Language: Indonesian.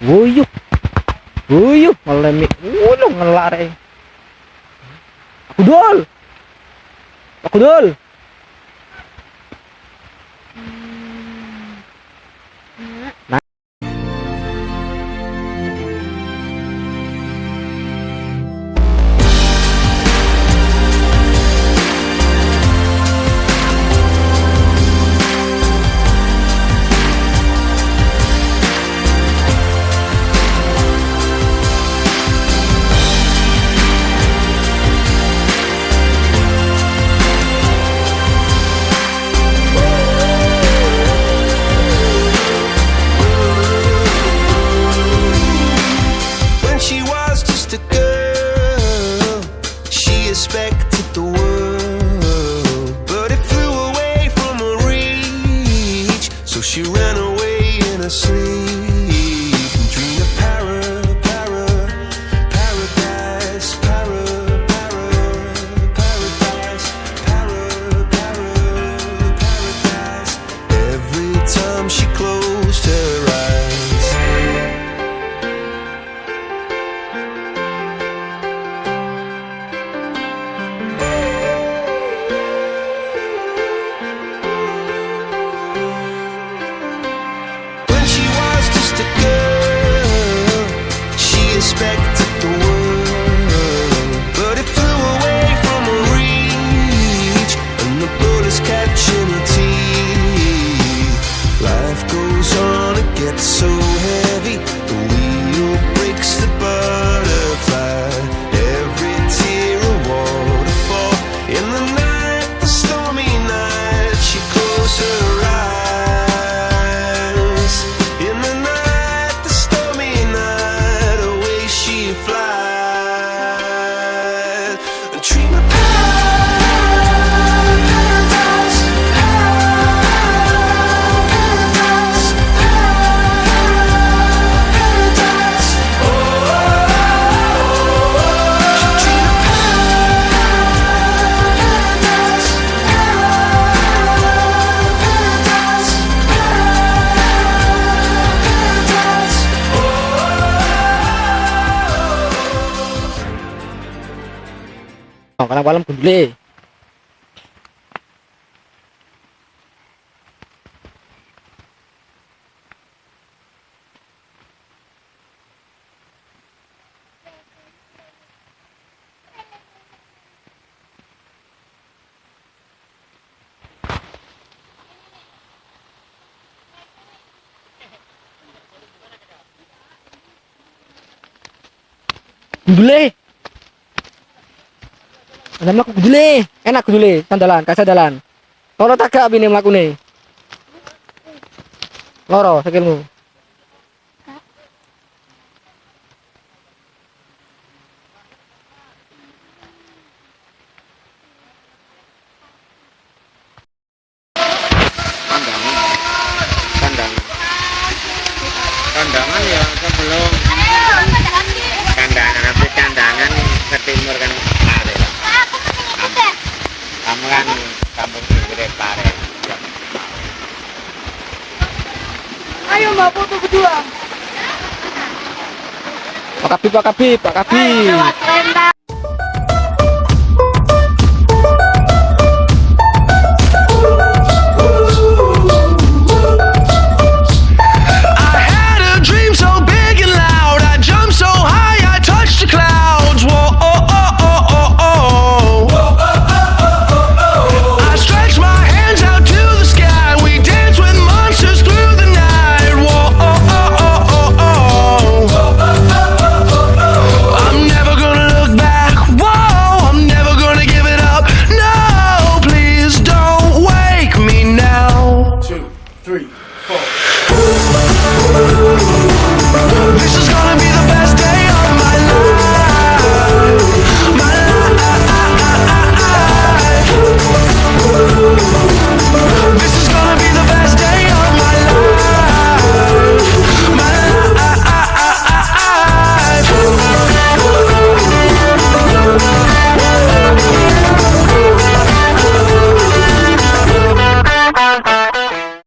Wuyuh. Wuyuh, ngelemi. Ulung ngelare. Aku dol. Aku dol. Expected the world, but it flew away from her reach. So she ran away in her sleep and dreamed of paradise, paradise. Every time she closed her eyes. Expected the world, but it flew away from her reach, and the bullets catching her teeth. Life goes on, it gets so heavy, the wheel breaks the butterfly. Every tear a waterfall. In the night, the stormy night, she closed her eyes. In the night, the stormy night, away she flies. A dream of paradise, paradise, paradise. Oh, she dreamed of paradise, Oh, kadang malam gundule. Gundule. Ada mlaku gundule, enak gundule, sandalan, kasandalan. Loro tagak bini mlakune. Loro sikilmu. Kandangan ya sebelum kandangan habis kandangan ke timur kan Pare. Kamu kan kampung Gede Pare. Ayo mbak foto berdua. Pak Kabib, Pak Kabib, Pak Kabib. Lewat renta. This is